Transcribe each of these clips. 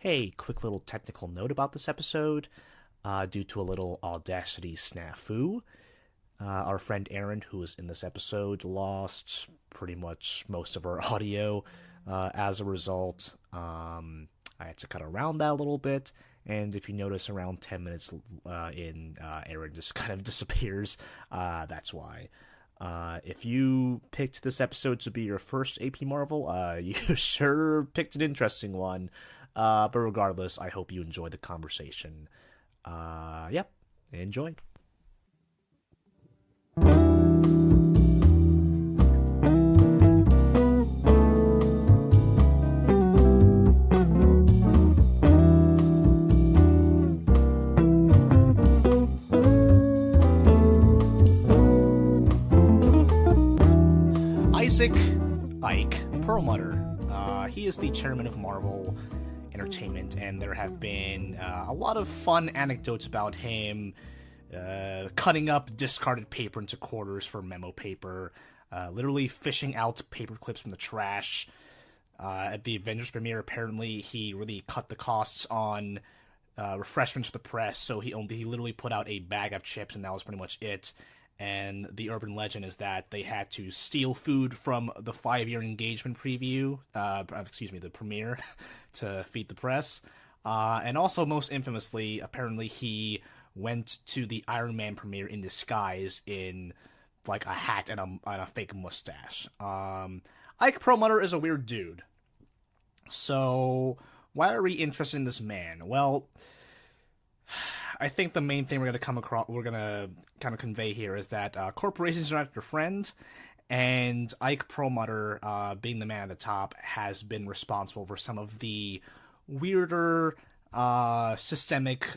Hey, quick little technical note about this episode. Due to a little Audacity snafu, our friend Erin, who was in this episode, lost pretty much most of her audio. As a result, I had to cut around that a little bit, and if you notice around 10 minutes in, Erin just kind of disappears. That's why. If you picked this episode to be your first AP Marvel, you sure picked an interesting one. But regardless, I hope you enjoy the conversation. Yep, enjoy. Ike Perlmutter. He is the chairman of Marvel Entertainment, and there have been a lot of fun anecdotes about him cutting up discarded paper into quarters for memo paper, literally fishing out paper clips from the trash. At the Avengers premiere, apparently he really cut the costs on refreshments for the press, so he literally put out a bag of chips, and that was pretty much it. And the urban legend is that they had to steal food from the 5-year engagement preview, the premiere, to feed the press. And also, most infamously, apparently he went to the Iron Man premiere in disguise in, like, a hat and a fake mustache. Ike Perlmutter is a weird dude. So, why are we interested in this man? Well, I think the main thing we're gonna kind of convey here is that corporations are not your friends, and Ike Perlmutter, being the man at the top, has been responsible for some of the weirder, systemic,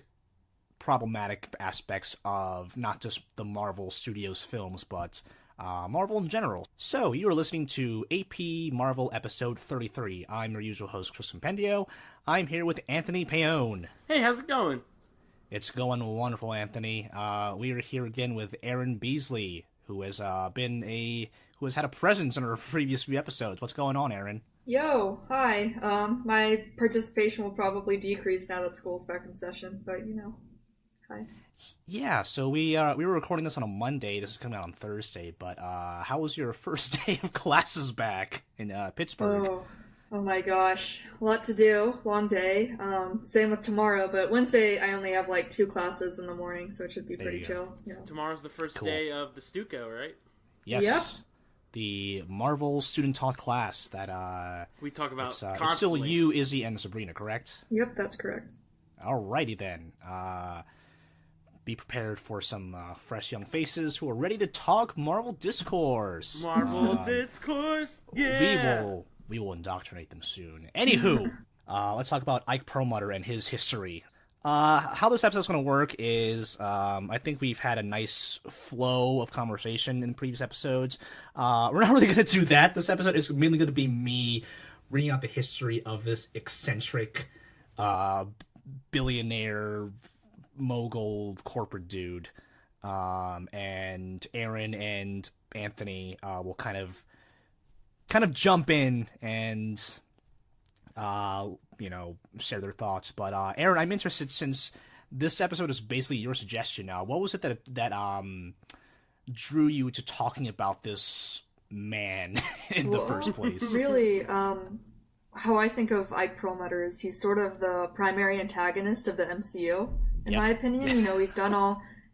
problematic aspects of not just the Marvel Studios films, but Marvel in general. So, you are listening to AP Marvel Episode 33. I'm your usual host, Chris Compendio. I'm here with Anthony Paone. Hey, how's it going? It's going wonderful, Anthony. We are here again with Erin Beasley, who has had a presence in our previous few episodes. What's going on, Erin? Yo, hi. My participation will probably decrease now that school's back in session, but hi. Yeah, so we were recording this on a Monday. This is coming out on Thursday, but how was your first day of classes back in Pittsburgh? Oh my gosh, a lot to do, long day. Same with tomorrow, but Wednesday I only have like 2 classes in the morning, so it should be pretty chill. Yeah. Tomorrow's the first day of the Stuco, right? Yes. Yep. The Marvel student taught class that we talk about it's still you, Izzy, and Sabrina, correct? Yep, that's correct. Alrighty then. Be prepared for some fresh young faces who are ready to talk Marvel discourse. Marvel discourse, yeah! We will indoctrinate them soon. Anywho, let's talk about Ike Perlmutter and his history. How this episode's going to work is, I think we've had a nice flow of conversation in previous episodes. We're not really going to do that. This episode is mainly going to be me bringing out the history of this eccentric, billionaire, mogul, corporate dude. And Erin and Anthony will kind of jump in and, share their thoughts. But, Erin, I'm interested, since this episode is basically your suggestion now, what was it that drew you to talking about this man in the first place? Really, how I think of Ike Perlmutter is he's sort of the primary antagonist of the MCU, in my opinion.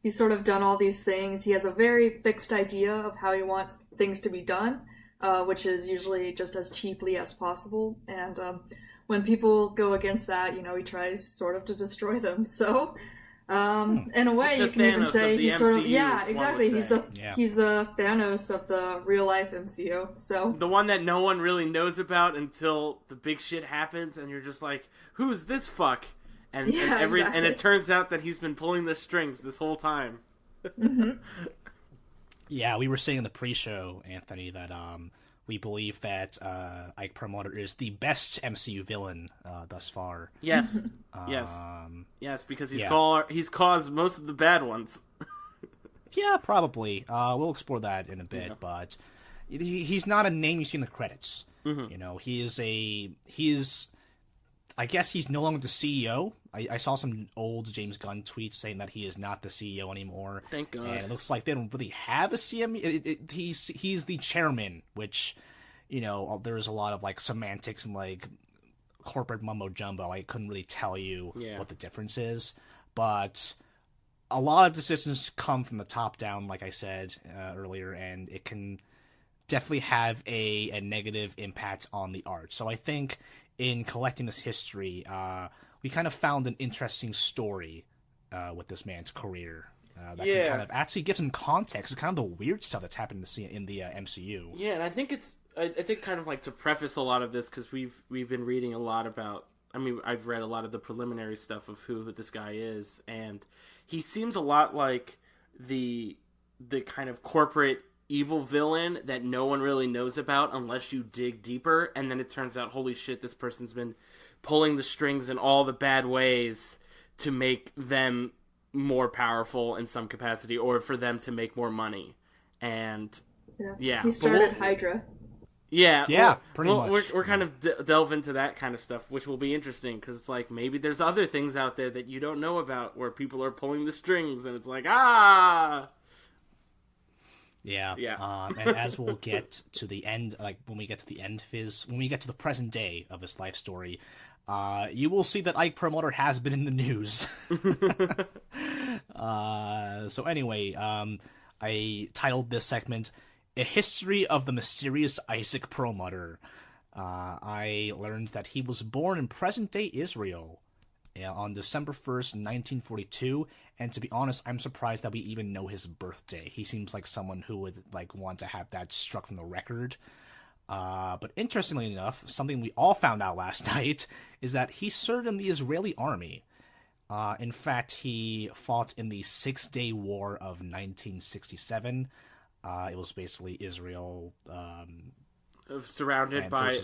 He's sort of done all these things. He has a very fixed idea of how he wants things to be done. Which is usually just as cheaply as possible, and when people go against that, he tries sort of to destroy them. So, in a way, you can even say he's sort of exactly. He's the Thanos of the real life MCU. So the one that no one really knows about until the big shit happens, and you're just like, "Who's this fuck?" And it turns out that he's been pulling the strings this whole time. Mm-hmm. Yeah, we were saying in the pre-show, Anthony, that we believe that Ike Perlmutter is the best MCU villain thus far. Yes, yes, because he's caused most of the bad ones. Yeah, probably. We'll explore that in a bit, but he's not a name you see in the credits. Mm-hmm. He is I guess he's no longer the CEO. I saw some old James Gunn tweets saying that he is not the CEO anymore. Thank God. And it looks like they don't really have a CME. He's the chairman, which, you know, there's a lot of like semantics and like corporate mumbo jumbo. I couldn't really tell you what the difference is, but a lot of decisions come from the top down, like I said earlier, and it can definitely have a negative impact on the art. So I think in collecting this history, we kind of found an interesting story with this man's career that can kind of actually give some context to kind of the weird stuff that's happened in the MCU. Yeah, and I think I think kind of like to preface a lot of this, because we've been reading a lot about. I mean, I've read a lot of the preliminary stuff of who this guy is, and he seems a lot like the kind of corporate evil villain that no one really knows about unless you dig deeper, and then it turns out, holy shit, this person's been pulling the strings in all the bad ways to make them more powerful in some capacity, or for them to make more money. And he started Hydra. Yeah, pretty much. We're kind of delve into that kind of stuff, which will be interesting, because it's like maybe there's other things out there that you don't know about where people are pulling the strings, and it's like, Yeah. And as we'll get to the end, like when we get to the end of when we get to the present day of his life story, you will see that Ike Perlmutter has been in the news. So anyway, I titled this segment, A History of the Mysterious Ike Perlmutter. I learned that he was born in present-day Israel on December 1st, 1942, and to be honest, I'm surprised that we even know his birthday. He seems like someone who would like want to have that struck from the record. But interestingly enough, something we all found out last night is that he served in the Israeli army. In fact, he fought in the Six-Day War of 1967. It was basically Israel surrounded by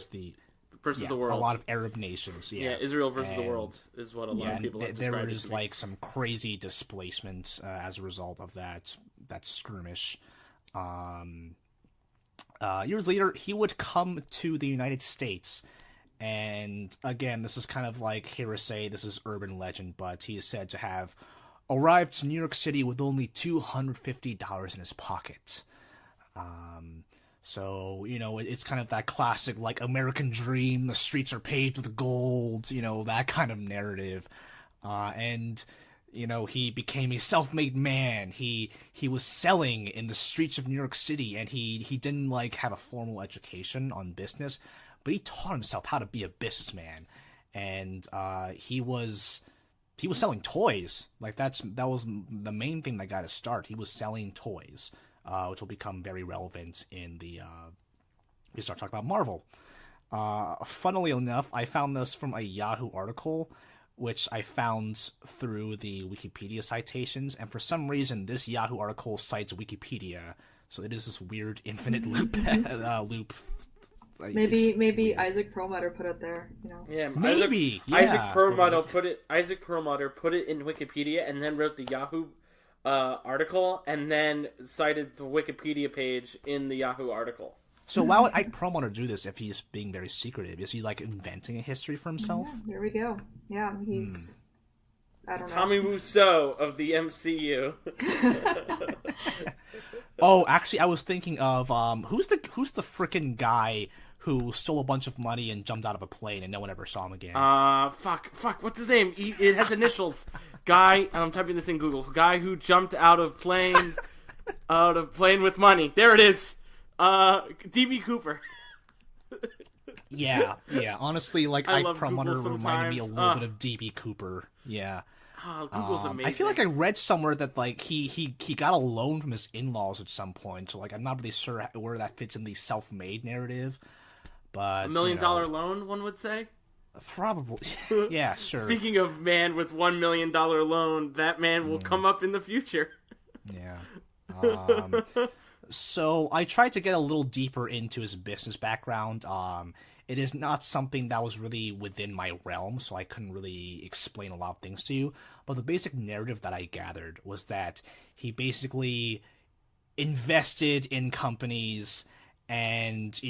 versus the world. A lot of Arab nations. Yeah, Israel versus the world is what a lot of people have described. There was like some crazy displacement as a result of that skirmish. Years later, he would come to the United States, and again, this is kind of like hearsay. This is urban legend, but he is said to have arrived to New York City with only $250 in his pocket. So, you know, it's kind of that classic, like, American dream, the streets are paved with gold, you know, that kind of narrative. And, you know, he became a self-made man. He was selling in the streets of New York City, and he didn't, like, have a formal education on business, but he taught himself how to be a businessman. And he was selling toys. Like, that was the main thing that got his start. He was selling toys. Which will become very relevant in we start talking about Marvel. Funnily enough, I found this from a Yahoo article, which I found through the Wikipedia citations, and for some reason, this Yahoo article cites Wikipedia, so it is this weird infinite loop. Maybe Ike Perlmutter put it there, you know. Yeah, maybe. Ike Perlmutter put it in Wikipedia, and then wrote the Yahoo article, and then cited the Wikipedia page in the Yahoo article. So why would Ike Perlmutter do this if he's being very secretive? Is he, like, inventing a history for himself? Yeah, there we go. Yeah, he's... I don't know. Tommy Wiseau of the MCU. Oh, actually, I was thinking of, who's the frickin' guy who stole a bunch of money and jumped out of a plane and no one ever saw him again? Fuck, what's his name? It has initials. Guy, I'm typing this in Google. Guy who jumped out of plane with money. There it is. D.B. Cooper. Yeah. Honestly, like, Ike Perlmutter reminded me a little bit of D.B. Cooper. Yeah. Oh, Google's amazing. I feel like I read somewhere that, like, he got a loan from his in-laws at some point. So, like, I'm not really sure where that fits in the self-made narrative. But $1 million loan, one would say. Probably. Yeah, sure. Speaking of man with $1 million loan, that man will come up in the future. Yeah. So I tried to get a little deeper into his business background. It is not something that was really within my realm, so I couldn't really explain a lot of things to you. But the basic narrative that I gathered was that he basically invested in companies and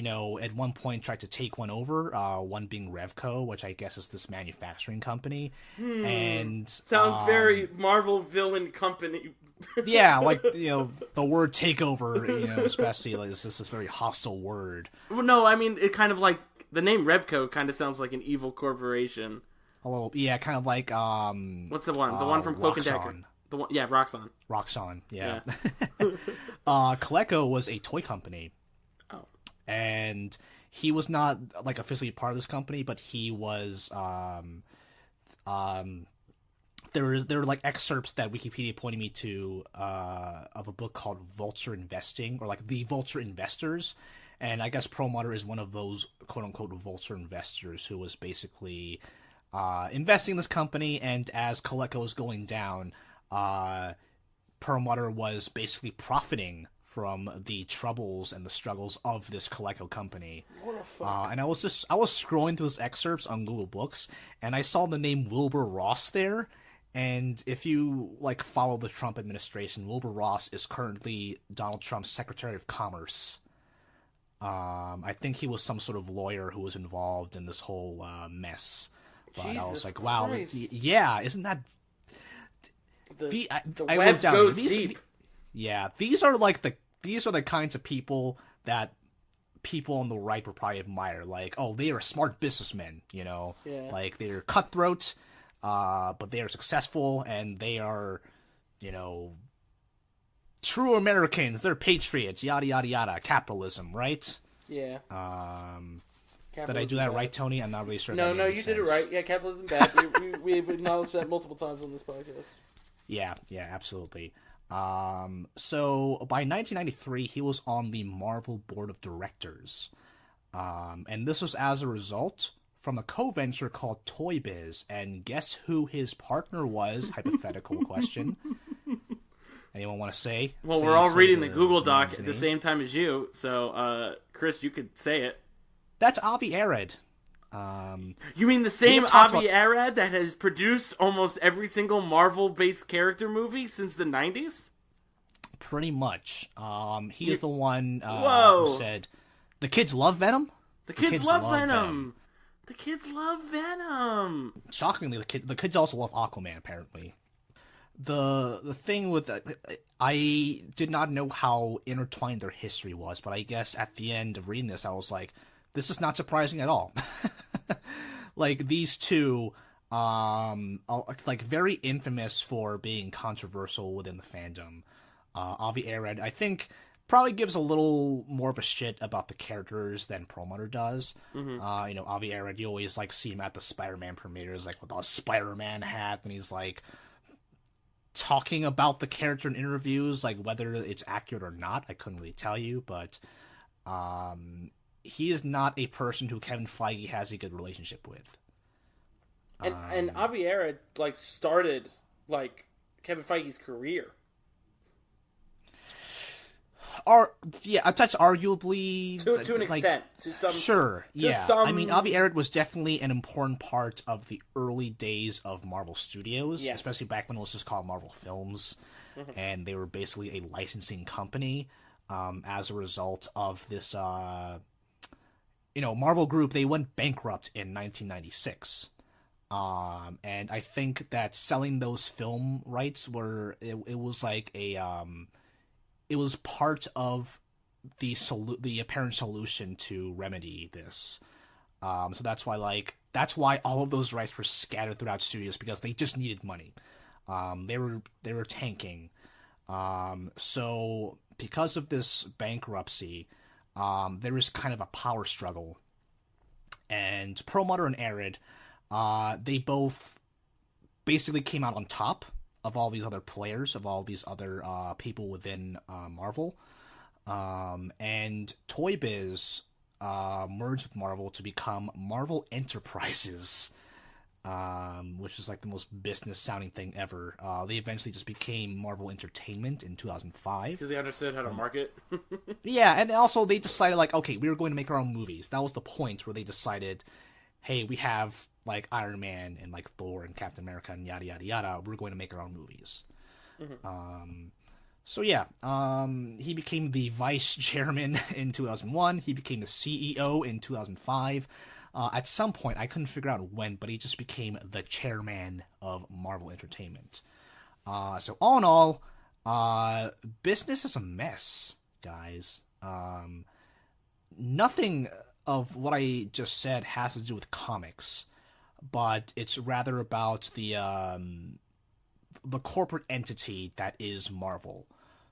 at one point tried to take one over, one being Revco, which I guess is this manufacturing company. And sounds very Marvel villain company. Yeah, like the word takeover, especially like is this very hostile word. Well, no, I mean it kind of like the name Revco kind of sounds like an evil corporation. A little, yeah, kind of like what's the one? The one from Cloak and Dagger. The one, yeah, Roxxon. Roxxon, yeah. Coleco was a toy company. Oh. And he was not like officially part of this company, but he was there were like excerpts that Wikipedia pointed me to of a book called Vulture Investing, or like the Vulture Investors, and I guess Perlmutter is one of those quote unquote Vulture investors who was basically investing in this company, and as Coleco was going down, Perlmutter was basically profiting from the troubles and the struggles of this Coleco company. What the fuck? And I was scrolling through those excerpts on Google Books, and I saw the name Wilbur Ross there. And if you like follow the Trump administration, Wilbur Ross is currently Donald Trump's Secretary of Commerce. I think he was some sort of lawyer who was involved in this whole mess. But Jesus I was like, wow, Christ. yeah, isn't that? The I web wrote down, goes these, deep. Yeah, these are the kinds of people that people on the right would probably admire. Like, oh, they are smart businessmen, Yeah. like they're cutthroat, but they are successful, and they are, true Americans. They're patriots. Yada yada yada. Capitalism, right? Yeah. Did I do that right, Tony? I'm not really sure. No, you did it right. Yeah, capitalism bad. We've acknowledged that multiple times on this podcast. Yeah, absolutely. So by 1993, he was on the Marvel board of directors, and this was as a result from a co-venture called Toy Biz. And guess who his partner was? Hypothetical question. Anyone want to say? Well, we're all reading the Google Doc at the same time as you, so Chris, you could say it. That's Avi Arad. You mean the same Avi Arad that has produced almost every single Marvel-based character movie since the 90s? Pretty much. He is the one Whoa. who said, "The kids love Venom." The kids love Venom. The kids love Venom. Shockingly, the kids also love Aquaman. Apparently, the thing with I did not know how intertwined their history was, but I guess at the end of reading this, I was like, this is not surprising at all. Like, these two, are, like, very infamous for being controversial within the fandom. Avi Arad, I think, probably gives a little more of a shit about the characters than Perlmutter does. Mm-hmm. Avi Arad, you always, like, see him at the Spider-Man premieres, like, with a Spider-Man hat, and he's, like, talking about the character in interviews, like, whether it's accurate or not, I couldn't really tell you, but, he is not a person who Kevin Feige has a good relationship with. And Avi Arad, like, started, like, Kevin Feige's career. That's arguably... To an extent. To some... Sure, yeah. I mean, Avi Arad was definitely an important part of the early days of Marvel Studios, yes. Especially back when it was just called Marvel Films, and they were basically a licensing company as a result of this... Marvel Group, they went bankrupt in 1996. And I think that selling those film rights it was like a, it was part of the apparent solution to remedy this. So that's why all of those rights were scattered throughout studios, because they just needed money. They were tanking. So because of this bankruptcy, there is kind of a power struggle, and Perlmutter and Erin, they both basically came out on top of all these other players, of all these other people within Marvel, and Toy Biz merged with Marvel to become Marvel Enterprises, which is like the most business sounding thing ever. They eventually just became Marvel Entertainment in 2005. Because they understood how to market. Yeah, and also they decided, like, okay, we were going to make our own movies. That was the point where they decided, hey, we have, like, Iron Man and, like, Thor and Captain America and yada, yada, yada. We're going to make our own movies. So yeah, he became the vice chairman in 2001. He became the CEO in 2005. At some point, I couldn't figure out when, but he just became the chairman of Marvel Entertainment. So all in all, business is a mess, guys. Nothing of what I just said has to do with comics, but it's rather about the corporate entity that is Marvel.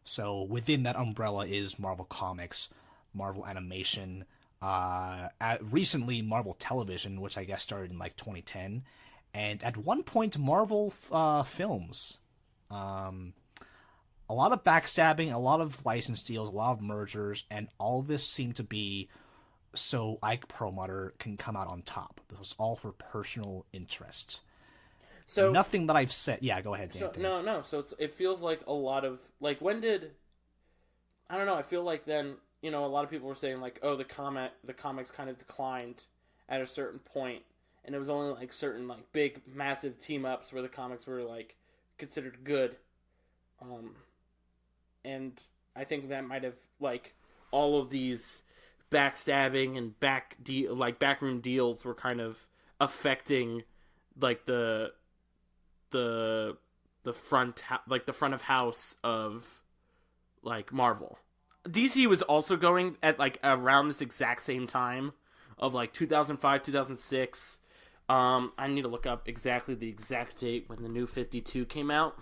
So within that umbrella is Marvel Comics, Marvel Animation, recently Marvel Television, which I guess started in like 2010, and at one point Marvel Films. A lot of backstabbing, a lot of license deals, a lot of mergers, and all of this seemed to be so Ike Perlmutter can come out on top. This was all for personal interest. So nothing that I've said. Yeah, go ahead, Dan. No. So it feels like a lot of like when did I don't know. I feel like then a lot of people were saying like, oh, the comics kind of declined at a certain point, and it was only like certain like big massive team ups where the comics were like considered good. And I think that might have like all of these backstabbing and backroom deals were kind of affecting like the front of house of like Marvel. DC was also going at like around this exact same time of like 2005, 2006. I need to look up exactly the exact date when the New 52 came out.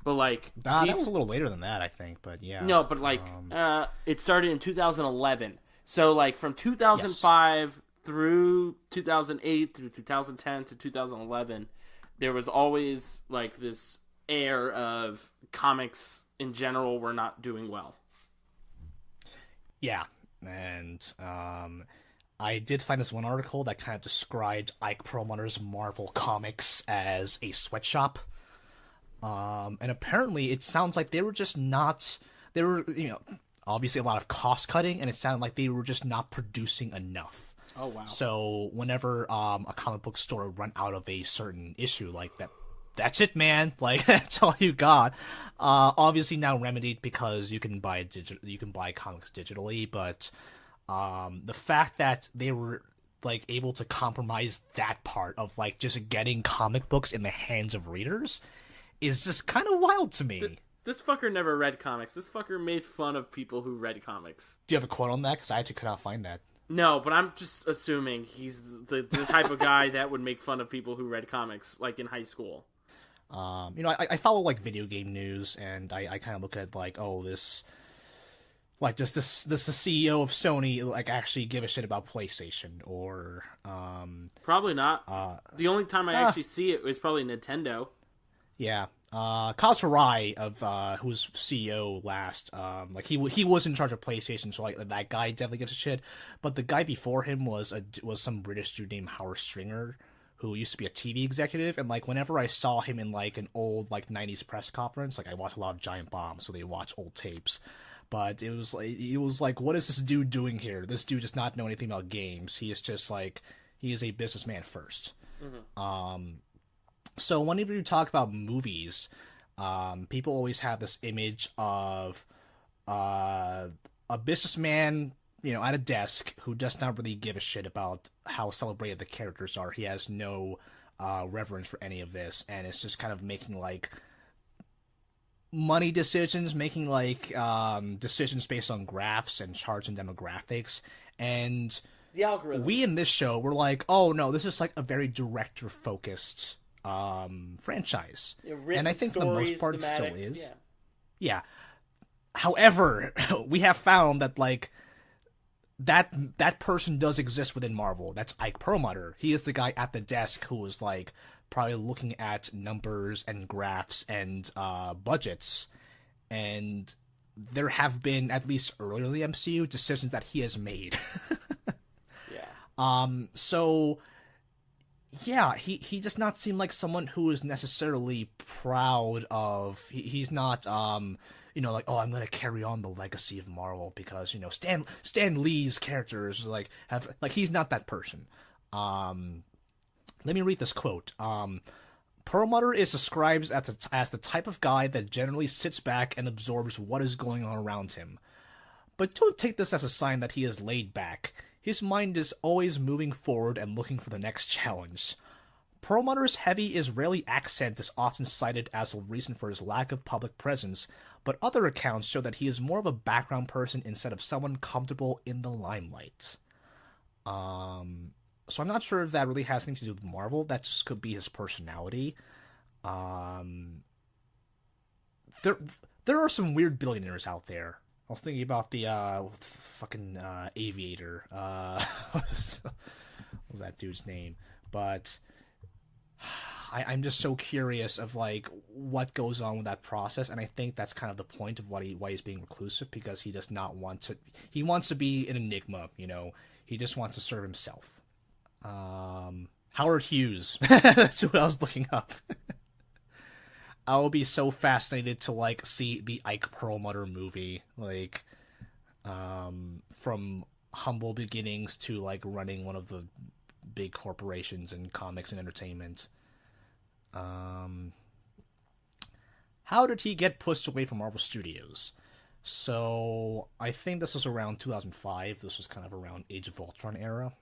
But like that was a little later than that, I think. But yeah, no, but like it started in 2011. So like from 2005 through 2008 through 2010 to 2011, there was always like this air of comics in general were not doing well. Yeah, and I did find this one article that kind of described Ike Perlmutter's Marvel Comics as a sweatshop. And apparently it sounds like they were just not, they were, obviously a lot of cost cutting, and it sounded like they were just not producing enough. Oh, wow. So whenever a comic book store would run out of a certain issue, like that's it, man. Like, that's all you got. Obviously now remedied because you can buy comics digitally, but the fact that they were like able to compromise that part of like just getting comic books in the hands of readers is just kind of wild to me. This fucker never read comics. This fucker made fun of people who read comics. Do you have a quote on that? Because I actually could not find that. No, but I'm just assuming he's the type of guy that would make fun of people who read comics, like in high school. I follow like video game news, and I kind of look at like, oh, this, like, does the CEO of Sony like actually give a shit about PlayStation or? Probably not. The only time I actually see it is probably Nintendo. Yeah. Kaz Hirai of who's CEO last, like he was in charge of PlayStation, so like that guy definitely gives a shit. But the guy before him was some British dude named Howard Stringer, who used to be a TV executive, and like whenever I saw him in like an old like 90s press conference, like I watched a lot of Giant Bomb, so they watch old tapes. But it was like, what is this dude doing here? This dude does not know anything about games. He is just like, he is a businessman first. Mm-hmm. So whenever you talk about movies, people always have this image of a businessman, at a desk who does not really give a shit about how celebrated the characters are. He has no reverence for any of this, and it's just kind of making like money decisions, making like decisions based on graphs and charts and demographics, and the algorithms. We in this show were like, oh no, this is like a very director focused franchise, and I think for the most part it still is. Yeah. However, we have found that like that person does exist within Marvel. That's Ike Perlmutter. He is the guy at the desk who is like probably looking at numbers and graphs and budgets, and there have been, at least earlier in the MCU, decisions that he has made. Yeah. So yeah, he does not seem like someone who is necessarily proud of. He's not like, oh, I'm gonna carry on the legacy of Marvel because Stan Lee's characters like he's not that person. Let me read this quote. Perlmutter is described as the type of guy that generally sits back and absorbs what is going on around him. But don't take this as a sign that he is laid back. His mind is always moving forward and looking for the next challenge. Perlmutter's heavy Israeli accent is often cited as a reason for his lack of public presence, but other accounts show that he is more of a background person instead of someone comfortable in the limelight. So I'm not sure if that really has anything to do with Marvel. That just could be his personality. There are some weird billionaires out there. I was thinking about the fucking aviator. What was that dude's name? But I'm just so curious of like what goes on with that process, and I think that's kind of the point of why he's being reclusive, because he does not want to. He wants to be an enigma, you know. He just wants to serve himself. Howard Hughes. That's what I was looking up. I will be so fascinated to like see the Ike Perlmutter movie, like from humble beginnings to like running one of the big corporations in comics and entertainment. How did he get pushed away from Marvel Studios? So I think this was around 2005. This was kind of around Age of Ultron era,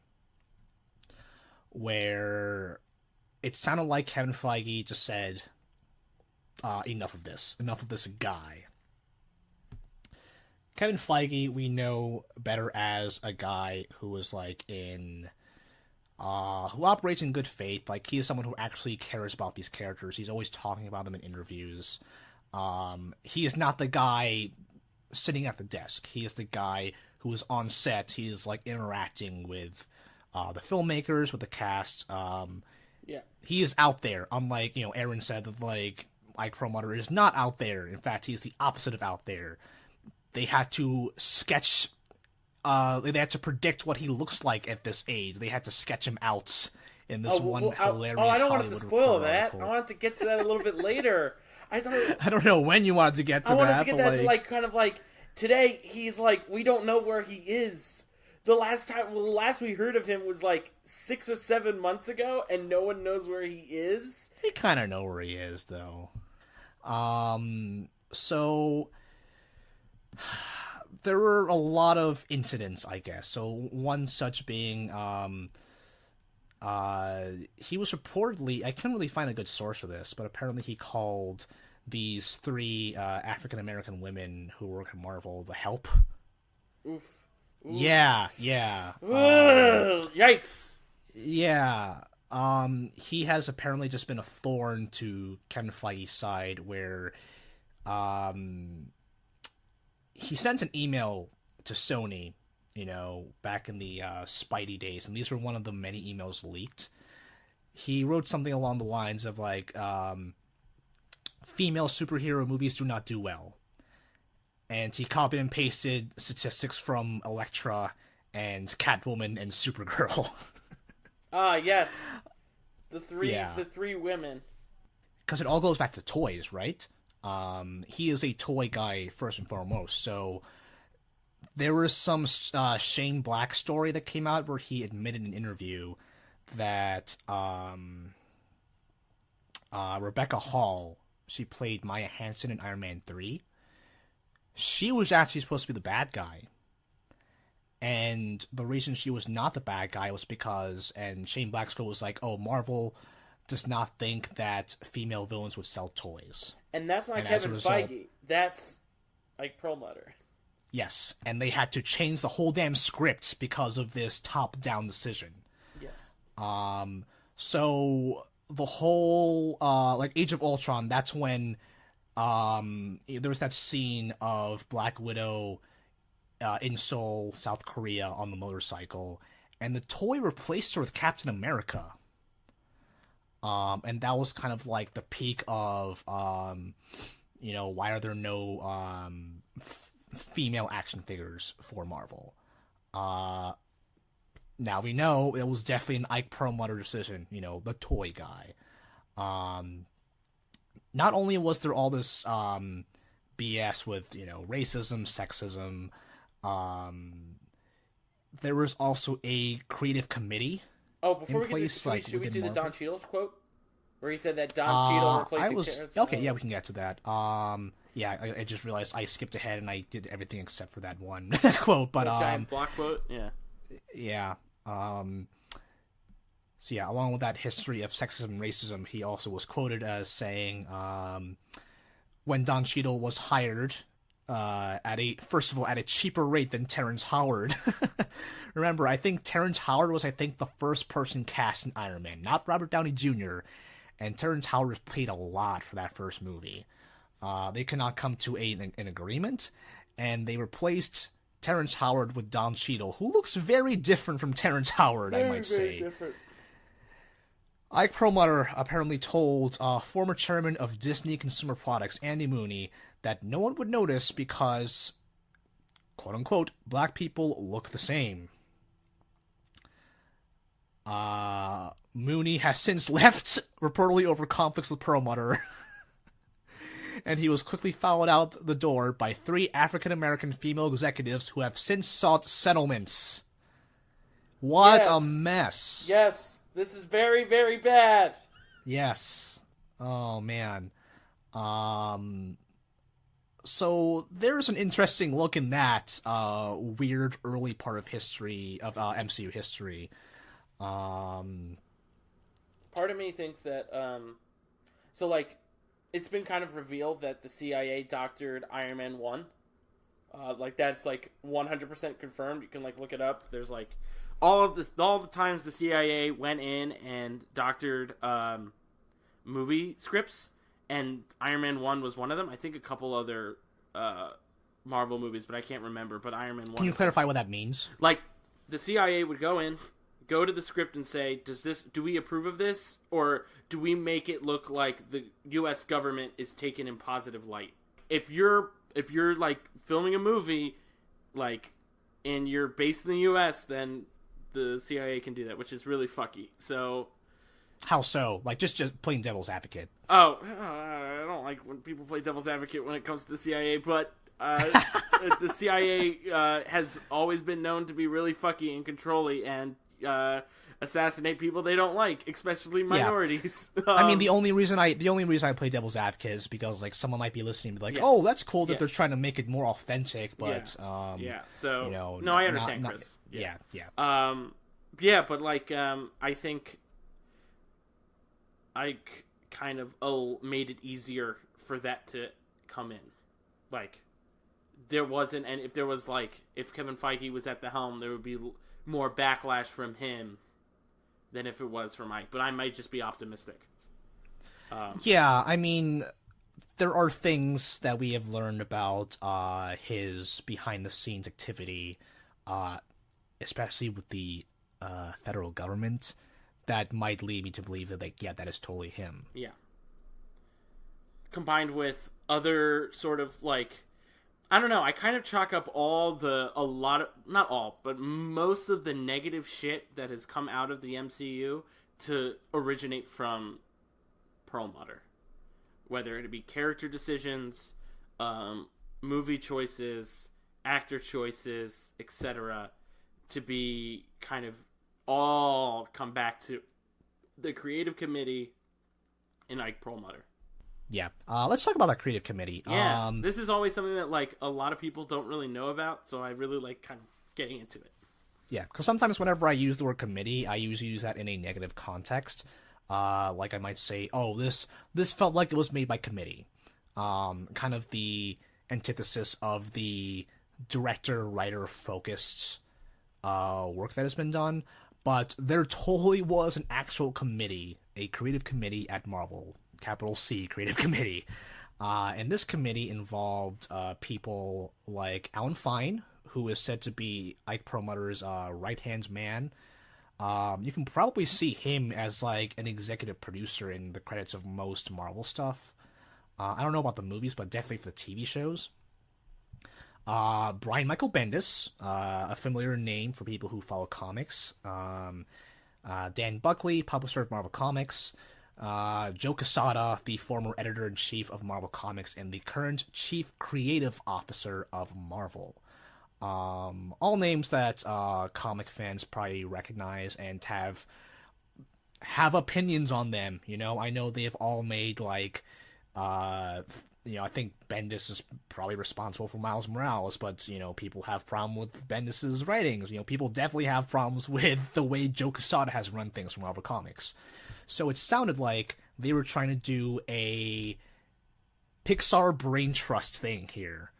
where it sounded like Kevin Feige just said, enough of this guy. Kevin Feige, we know better as a guy who is like who operates in good faith. Like, he is someone who actually cares about these characters. He's always talking about them in interviews. He is not the guy sitting at the desk. He is the guy who is on set. He is like interacting with the filmmakers, with the cast. Yeah, he is out there. Unlike, you know, Erin said that like Ike Perlmutter is not out there. In fact, he's the opposite of out there. They had to sketch. They had to predict what he looks like at this age. They had to sketch him out in this hilarious. I don't want it to spoil that. Article. I wanted to get to that a little bit later. I don't know when you wanted to get to that. I wanted to get that to like kind of like today. He's like, we don't know where he is. The last we heard of him was like 6 or 7 months ago, and no one knows where he is. We kind of know where he is, though. So there were a lot of incidents, I guess. So one such being, he was reportedly, I couldn't really find a good source for this, but apparently he called these 3 African-American women who work at Marvel the help. Oof. Ooh. Yeah. Yikes. Yeah. He has apparently just been a thorn to Kevin Feige's side, where he sent an email to Sony, you know, back in the Spidey days, and these were one of the many emails leaked. He wrote something along the lines of like, female superhero movies do not do well. And he copied and pasted statistics from Elektra and Catwoman and Supergirl. Yes. The three women. Because it all goes back to toys, right? He is a toy guy first and foremost. So there was some Shane Black story that came out where he admitted in an interview that Rebecca Hall, she played Maya Hansen in Iron Man 3. She was actually supposed to be the bad guy. And the reason she was not the bad guy was because, and Shane Black's quote was like, oh, Marvel does not think that female villains would sell toys. And that's not Kevin Feige. That's Ike Perlmutter. Yes, and they had to change the whole damn script because of this top-down decision. Yes. So the whole, like, Age of Ultron, that's when there was that scene of Black Widow in Seoul, South Korea, on the motorcycle, and the toy replaced her with Captain America. And that was kind of like the peak of, you know, why are there no female action figures for Marvel? Now we know it was definitely an Ike Perlmutter decision, you know, the toy guy. Not only was there all this BS with, you know, racism, sexism, there was also a creative committee. Oh, before we get to, should we do the Don Cheadle's quote? Where he said that Don Cheadle replacing Terrence okay. Howard. Yeah, we can get to that. I just realized I skipped ahead and I did everything except for that one quote. But giant block quote. Yeah. Yeah. So yeah, along with that history of sexism and racism, he also was quoted as saying, when Don Cheadle was hired, at a cheaper rate than Terrence Howard. Remember, I think Terrence Howard was the first person cast in Iron Man, not Robert Downey Jr., and Terrence Howard was paid a lot for that first movie. They could not come to an agreement, and they replaced Terrence Howard with Don Cheadle, who looks very different from Terrence Howard, I might say. Different. Ike Perlmutter apparently told former chairman of Disney Consumer Products, Andy Mooney, that no one would notice because, quote-unquote, black people look the same. Mooney has since left, reportedly over conflicts with Perlmutter, and he was quickly followed out the door by 3 African-American female executives who have since sought settlements. What a mess. Yes, this is very, very bad. Yes. Oh, man. So there's an interesting look in that weird early part of history, of MCU history. Part of me thinks that, so, like, it's been kind of revealed that the CIA doctored Iron Man 1. Like, that's, like, 100% confirmed. You can, like, look it up. There's, like, all the times the CIA went in and doctored movie scripts, and Iron Man 1 was one of them. I think a couple other Marvel movies, but I can't remember. But Iron Man 1. Can you clarify what that means? Like, the CIA would go to the script and say, do we approve of this? Or do we make it look like the U.S. government is taken in positive light? If you're like, filming a movie, like, and you're based in the U.S., then the CIA can do that, which is really fucky. So... How so? Like, just playing devil's advocate. Oh, I don't like when people play devil's advocate when it comes to the CIA, but the CIA has always been known to be really fucky and controlly and assassinate people they don't like, especially minorities. Yeah. I mean, the only reason I play devil's advocate is because, like, someone might be listening and be like, yes. Oh, that's cool that they're trying to make it more authentic, but so you know, no, I understand, Chris. Yeah. But like, I think I kind of made it easier for that to come in. Like, there wasn't, and if there was, like, if Kevin Feige was at the helm, there would be more backlash from him than if it was from Mike. But I might just be optimistic. Yeah, I mean, there are things that we have learned about his behind-the-scenes activity, especially with the federal government, that might lead me to believe that, like, yeah, that is totally him. Yeah. Combined with other sort of, like, I don't know, I kind of chalk up not all, but most of the negative shit that has come out of the MCU to originate from Perlmutter. Whether it be character decisions, movie choices, actor choices, etc., to be kind of all come back to the creative committee and Ike Perlmutter. Yeah. Let's talk about that creative committee. Yeah. This is always something that, like, a lot of people don't really know about, so I really like kind of getting into it. Yeah, because sometimes whenever I use the word committee, I usually use that in a negative context. Like I might say, oh, this felt like it was made by committee. Kind of the antithesis of the director-writer-focused work that has been done. But there totally was an actual committee, a creative committee at Marvel. Capital C, creative committee. And this committee involved people like Alan Fine, who is said to be Ike Perlmutter's right-hand man. You can probably see him as, like, an executive producer in the credits of most Marvel stuff. I don't know about the movies, but definitely for the TV shows. Brian Michael Bendis, a familiar name for people who follow comics. Dan Buckley, publisher of Marvel Comics. Joe Quesada, the former editor-in-chief of Marvel Comics and the current chief creative officer of Marvel. All names that comic fans probably recognize and have have opinions on them. I know they've all made like, I think Bendis is probably responsible for Miles Morales, but people have problem with Bendis's writings. People definitely have problems with the way Joe Quesada has run things from Marvel Comics. So it sounded like they were trying to do a Pixar brain trust thing here.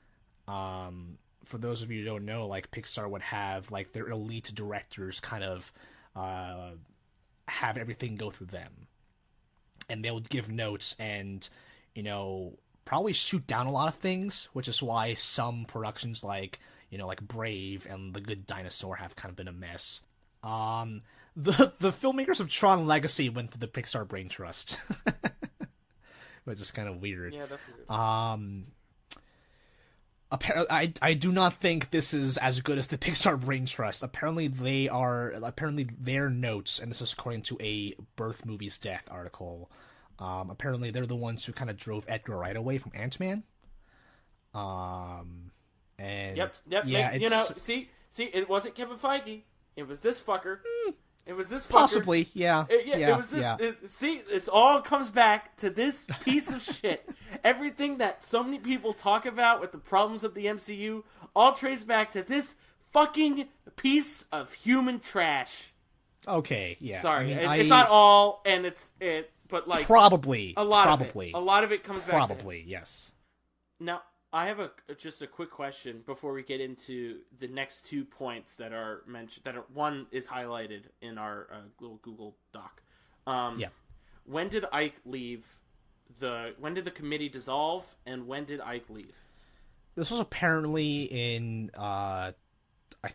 For those of you who don't know, like Pixar would have like their elite directors kind of have everything go through them, and they would give notes and probably shoot down a lot of things, which is why some productions like Brave and The Good Dinosaur have kind of been a mess. The filmmakers of Tron Legacy went to the Pixar brain trust, which is kind of weird. Yeah, that's weird. I do not think this is as good as the Pixar brain trust. Apparently their notes, and this is according to a Birth Movies Death article, apparently they're the ones who kind of drove Edgar Wright away from Ant-Man. And Yep. yeah, see, it wasn't Kevin Feige. It was this fucker. It was this fucker. Possibly, yeah. It was this. Yeah. See, it all comes back to this piece of shit. Everything that so many people talk about with the problems of the MCU all trace back to this fucking piece of human trash. Okay, yeah. Sorry, it's not all, and but like probably a lot of it comes back. Probably, yes. Now, I have just a quick question before we get into the next 2 points that are mentioned. One is highlighted in our little Google Doc. Yeah. When did Ike leave? When did the committee dissolve, and when did Ike leave? This was apparently in I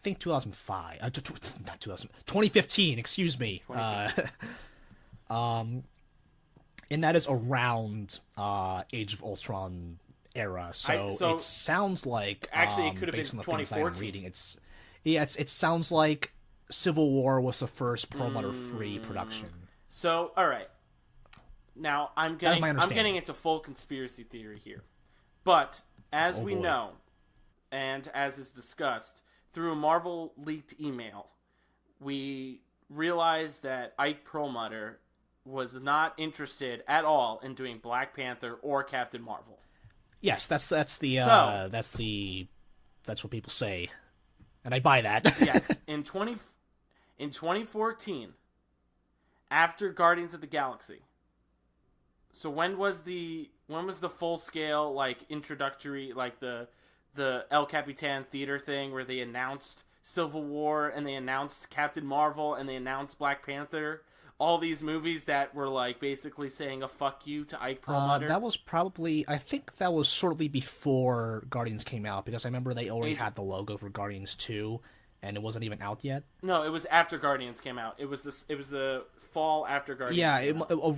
think 2005. Not 2015. Excuse me. 2015. And that is around Age of Ultron era, so it sounds like actually it could have been based on the things I'm 2014. reading, it sounds like Civil War was the first Perlmutter free production. So all right, now I'm getting into full conspiracy theory here, but as we know, and as is discussed through a Marvel leaked email, we realized that Ike Perlmutter was not interested at all in doing Black Panther or Captain Marvel. Yes, that's what people say, and I buy that. Yes, in 2014, after Guardians of the Galaxy. So when was the full scale like introductory, like the El Capitan theater thing where they announced Civil War and they announced Captain Marvel and they announced Black Panther? All these movies that were like basically saying a fuck you to Ike Perlmutter. That was probably, I think that was shortly before Guardians came out, because I remember they already had the logo for Guardians 2, and it wasn't even out yet. No, it was after Guardians came out. It was the fall after Guardians. Yeah,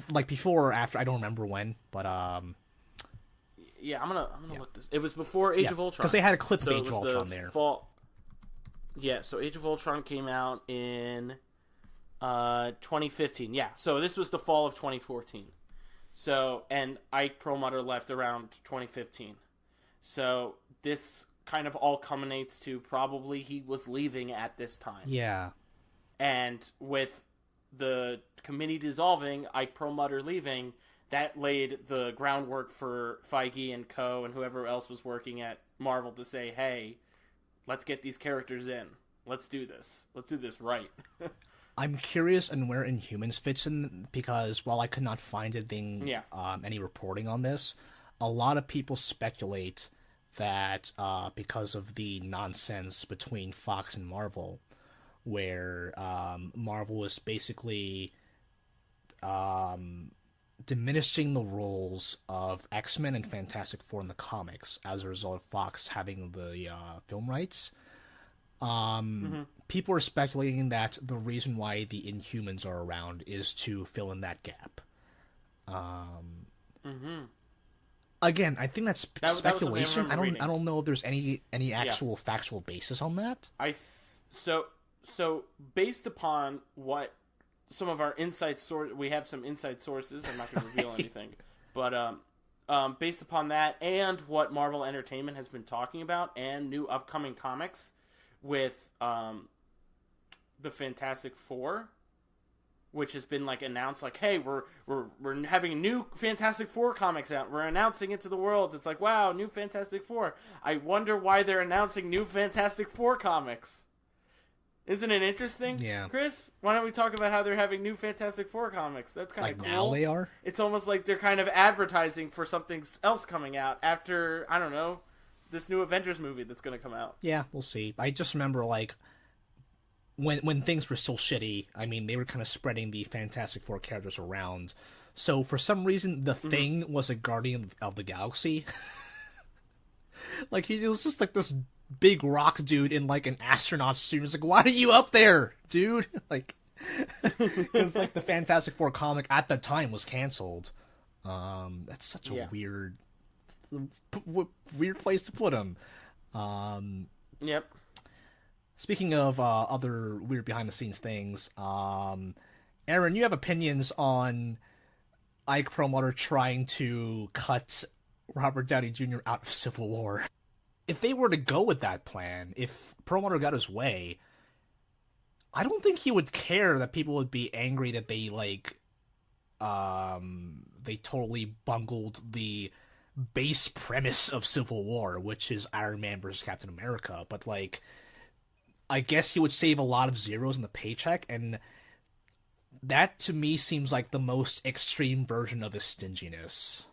like before or after. I don't remember when, but yeah, I'm gonna look this. It was before Age of Ultron, because they had a clip of Age of Ultron there. Fall. Yeah, so Age of Ultron came out in 2015. Yeah, so this was the fall of 2014. So, and Ike Perlmutter left around 2015. So this kind of all culminates to probably he was leaving at this time. Yeah. And with the committee dissolving, Ike Perlmutter leaving, that laid the groundwork for Feige and co. and whoever else was working at Marvel to say, hey, let's get these characters in. Let's do this. Let's do this right. I'm curious on where Inhumans fits in, because while I could not find anything, any reporting on this, a lot of people speculate that because of the nonsense between Fox and Marvel, where Marvel is basically diminishing the roles of X-Men and Fantastic Four in the comics as a result of Fox having the film rights. People are speculating that the reason why the Inhumans are around is to fill in that gap. Again, I think that's speculation. I don't know if there's any actual factual basis on that. So based upon what some of our inside source, we have some inside sources. I'm not going to reveal anything, but based upon that and what Marvel Entertainment has been talking about and new upcoming comics with the Fantastic Four, which has been like announced, like, hey, we're having new Fantastic Four comics out. We're announcing it to the world. It's like, wow, new Fantastic Four. I wonder why they're announcing new Fantastic Four comics. Isn't it interesting? Yeah. Chris, why don't we talk about how they're having new Fantastic Four comics? That's kind of like cool. Now they are? It's almost like they're kind of advertising for something else coming out after, I don't know, this new Avengers movie that's going to come out. Yeah, we'll see. I just remember, like, when things were still shitty, I mean, they were kind of spreading the Fantastic Four characters around. So for some reason, the Thing was a Guardian of the Galaxy. Like, he was just like this big rock dude in like an astronaut suit. It's like, why are you up there, dude? Like, because like the Fantastic Four comic at the time was canceled. That's such a weird place to put him. Yep. Speaking of other weird behind-the-scenes things, Erin, you have opinions on Ike Perlmutter trying to cut Robert Downey Jr. out of Civil War. If they were to go with that plan, if Perlmutter got his way, I don't think he would care that people would be angry that they, like, they totally bungled the base premise of Civil War, which is Iron Man versus Captain America, but, like, I guess he would save a lot of zeros in the paycheck, and that to me seems like the most extreme version of his stinginess.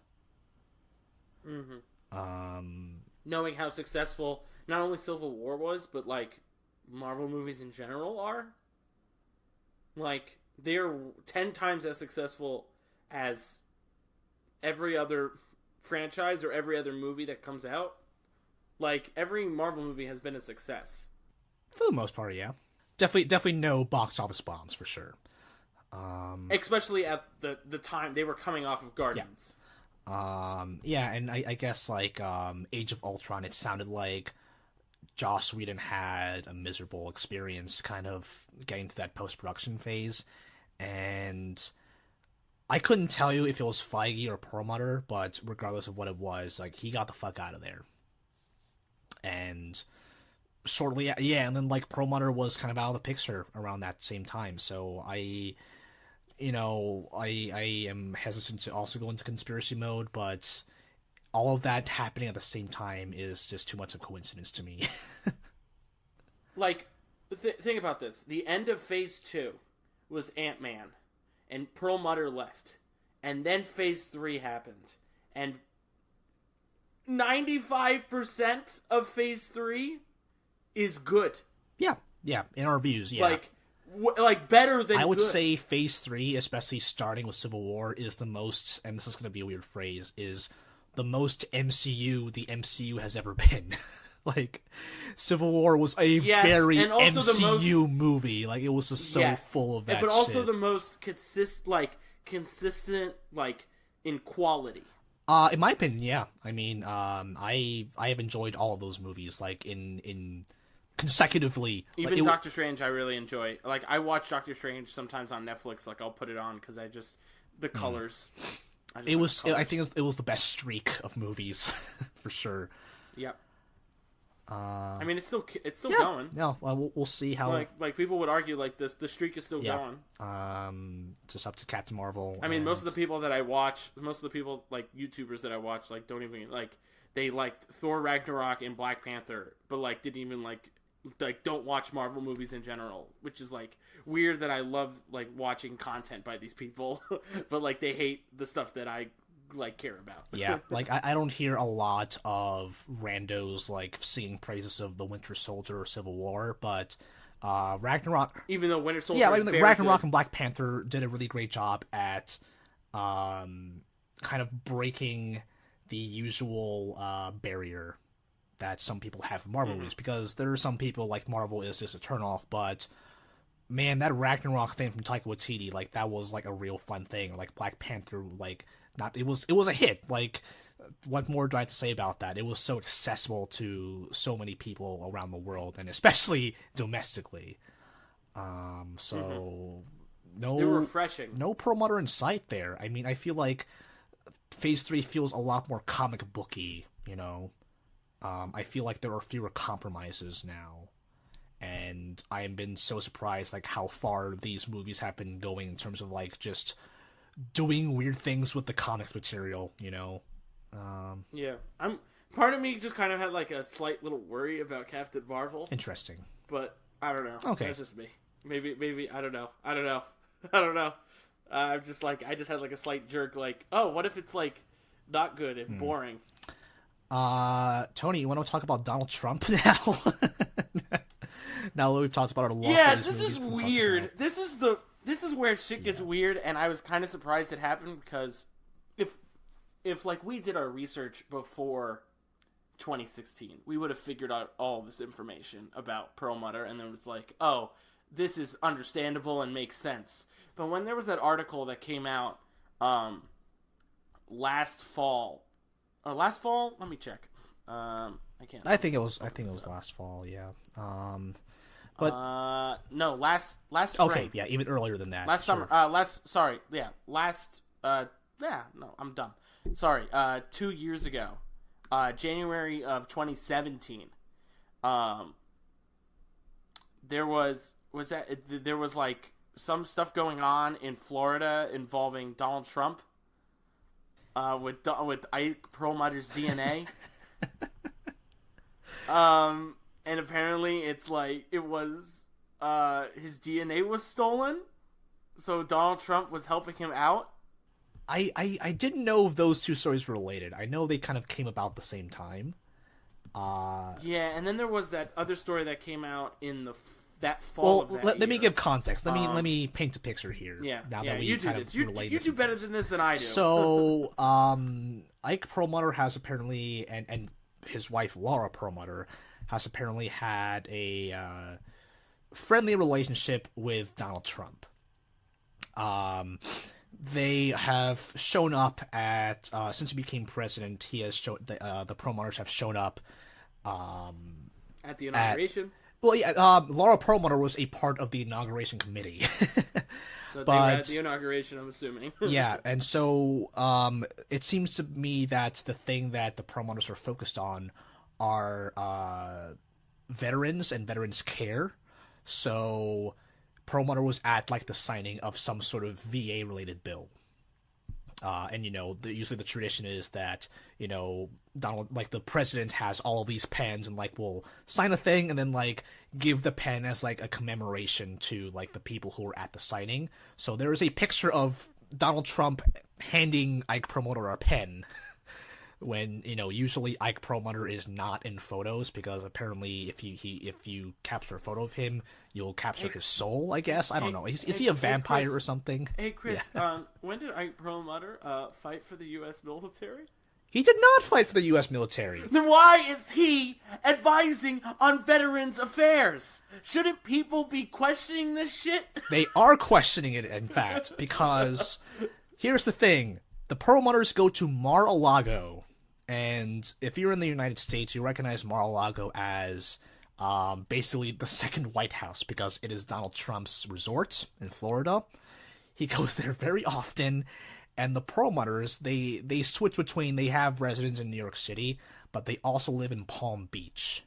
Knowing how successful not only Civil War was, but like Marvel movies in general are, like they're 10 times as successful as every other franchise or every other movie that comes out. Like every Marvel movie has been a success. For the most part, yeah. Definitely no box office bombs, for sure. Especially at the time they were coming off of Guardians. Yeah, and I guess, like, Age of Ultron, it sounded like Joss Whedon had a miserable experience kind of getting to that post-production phase, and I couldn't tell you if it was Feige or Perlmutter, but regardless of what it was, like, he got the fuck out of there. And shortly, and then, like, Perlmutter was kind of out of the picture around that same time, so I am hesitant to also go into conspiracy mode, but all of that happening at the same time is just too much of a coincidence to me. Like, think about this. The end of Phase 2 was Ant-Man, and Perlmutter left. And then Phase 3 happened. And 95% of Phase 3 is good. Yeah, in our views, yeah. Like better than I would good. say Phase 3, especially starting with Civil War, is the most, and this is going to be a weird phrase, is the most MCU the MCU has ever been. Like, Civil War was a very MCU movie. Like, it was just so full of that but also shit. the most consistent, like, in quality. In my opinion, yeah. I mean, I have enjoyed all of those movies, like, in consecutively. Even like, Doctor Strange, I really enjoy. Like, I watch Doctor Strange sometimes on Netflix. Like, I'll put it on because the colors. I think it was the best streak of movies for sure. Yep. I mean, it's still going. No, well, we'll see how. Like people would argue, like the streak is still going. Just up to Captain Marvel. I mean, most of the people that I watch, like YouTubers that I watch, like don't even like they liked Thor Ragnarok and Black Panther, but like didn't even like don't watch Marvel movies in general, which is like weird that I love like watching content by these people, but like they hate the stuff that I like care about. Yeah, like I don't hear a lot of randos like singing praises of the Winter Soldier or Civil War, but Ragnarok, even though Winter Soldier, Ragnarok and Black Panther did a really great job at kind of breaking the usual barrier that some people have in Marvel movies, because there are some people like Marvel is just a turnoff, but man, that Ragnarok thing from Taika Waititi, like that was like a real fun thing. Like Black Panther, like it was a hit. Like, what more do I have to say about that? It was so accessible to so many people around the world, and especially domestically. So no, they're refreshing. No Perlmutter in sight there. I mean, I feel like Phase 3 feels a lot more comic booky, you know. I feel like there are fewer compromises now, and I have been so surprised like how far these movies have been going in terms of like just doing weird things with the comics material, you know. Yeah, part of me just kind of had like a slight little worry about Captain Marvel. Interesting, but I don't know. Okay, that's just me. Maybe I don't know. I don't know. I just had like a slight jerk. Like, oh, what if it's like not good and boring? Tony, you want to talk about Donald Trump now? Now that we've talked about our love. Yeah, this is weird. This is where shit gets weird, and I was kind of surprised it happened because if like we did our research before 2016, we would have figured out all this information about Perlmutter, and then it's like, oh, this is understandable and makes sense. But when there was that article that came out last fall, let me check. I can't. I think it was last fall. Yeah. But no, last spring. Okay, yeah, even earlier than that. Last summer. No, I'm dumb. Sorry. 2 years ago, January of 2017. There was like some stuff going on in Florida involving Donald Trump. With Ike Perlmutter's DNA. And apparently it's like it was his DNA was stolen, so Donald Trump was helping him out. I didn't know if those two stories were related. I know they kind of came about the same time. Yeah, and then there was that other story that came out in that fall. Well, let me give context. Let me paint a picture here. Yeah, now that we you do kind this. of You do better than this than I do. So, Ike Perlmutter has apparently, and his wife Laura Perlmutter has apparently had a friendly relationship with Donald Trump. They have shown up at since he became president. He has shown the Perlmutters have shown up at the inauguration. Well, yeah, Laura Perlmutter was a part of the inauguration committee. So they were at the inauguration, I'm assuming. Yeah, and so it seems to me that the thing that the Perlmutters are focused on are veterans and veterans care. So Perlmutter was at like the signing of some sort of VA related bill. And, you know, usually the tradition is that, you know, Donald, like, the president has all these pens and, like, will sign a thing and then, like, give the pen as, like, a commemoration to, like, the people who were at the signing. So there is a picture of Donald Trump handing Ike Perlmutter a pen when, you know, usually Ike Perlmutter is not in photos because apparently if you capture a photo of him, you'll capture his soul, I guess. I don't know. Is he a vampire Chris, or something? Hey, Chris, yeah. When did Ike Perlmutter fight for the U.S. military? He did not fight for the U.S. military. Then why is he advising on veterans affairs? Shouldn't people be questioning this shit? They are questioning it, in fact, because here's the thing. The Perlmutters go to Mar-a-Lago, and if you're in the United States, you recognize Mar-a-Lago as basically the second White House because it is Donald Trump's resort in Florida. He goes there very often. And the Perlmutters, they switch between, they have residence in New York City, but they also live in Palm Beach.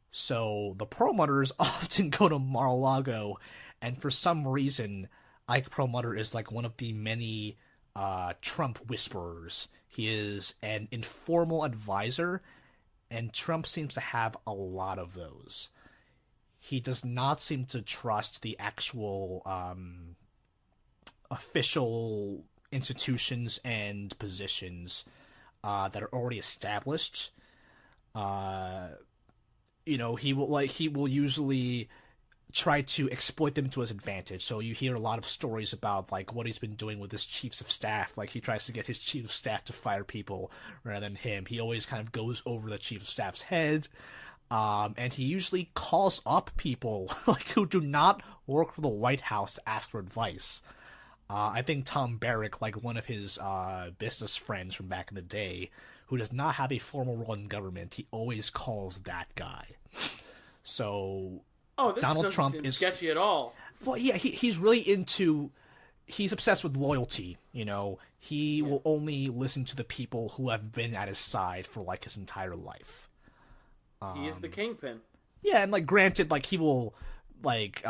So the Perlmutters often go to Mar-a-Lago, and for some reason, Ike Perlmutter is like one of the many Trump whisperers. He is an informal advisor, and Trump seems to have a lot of those. He does not seem to trust the actual official institutions and positions that are already established. You know, he will usually try to exploit them to his advantage. So you hear a lot of stories about like what he's been doing with his chiefs of staff. Like he tries to get his chief of staff to fire people rather than him. He always kind of goes over the chief of staff's head. And he usually calls up people like who do not work for the White House to ask for advice. I think Tom Barrack, like one of his business friends from back in the day, who does not have a formal role in government, he always calls that guy. So Donald Trump is sketchy at all. Well, yeah, he's really he's obsessed with loyalty. You know, he will only listen to the people who have been at his side for like his entire life. He is the kingpin. Yeah, and like granted, like he will like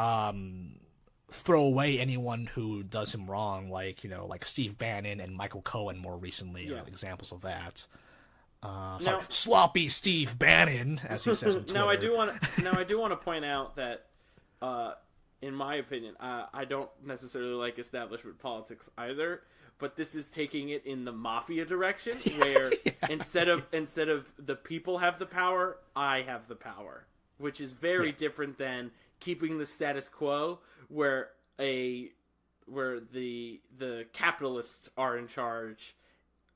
throw away anyone who does him wrong, like, you know, like Steve Bannon and Michael Cohen more recently are examples of that. Sorry, sloppy Steve Bannon, as he says on Twitter. Now I do want to point out that, in my opinion, I don't necessarily like establishment politics either. But this is taking it in the mafia direction, where instead of the people have the power, I have the power, which is very different than keeping the status quo, where the capitalists are in charge.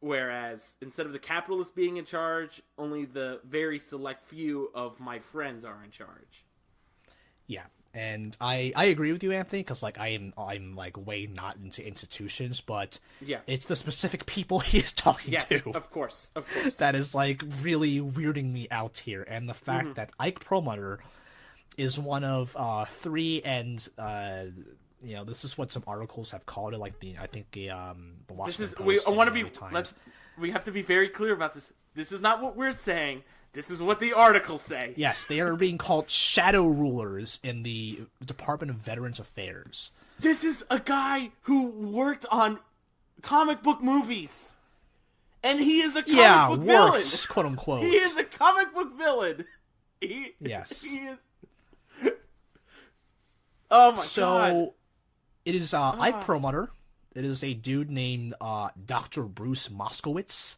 Whereas, instead of the capitalists being in charge, only the very select few of my friends are in charge. Yeah, and I agree with you, Anthony, because like I'm like way not into institutions, but it's the specific people he is talking to. Yes, of course. That is like really weirding me out here, and the fact that Ike Perlmutter is one of 3, and you know, this is what some articles have called it, like the Washington Post. We have to be very clear about this. This is not what we're saying. This is what the articles say. Yes, they are being called shadow rulers in the Department of Veterans Affairs. This is a guy who worked on comic book movies. And he is a comic book villain. Quote unquote. He is a comic book villain. Yes. He is. Oh my god. So, it is Ike Perlmutter. It is a dude named Dr. Bruce Moskowitz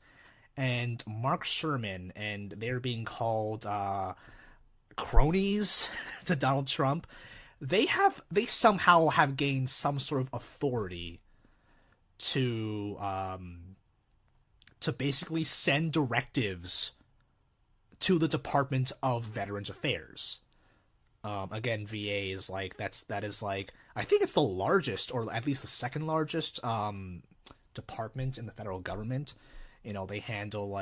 and Mark Sherman, and they're being called cronies to Donald Trump. They somehow have gained some sort of authority to basically send directives to the Department of Veterans Affairs. Again, VA is like that is like, I think it's the largest, or at least the second largest department in the federal government. You know, they handle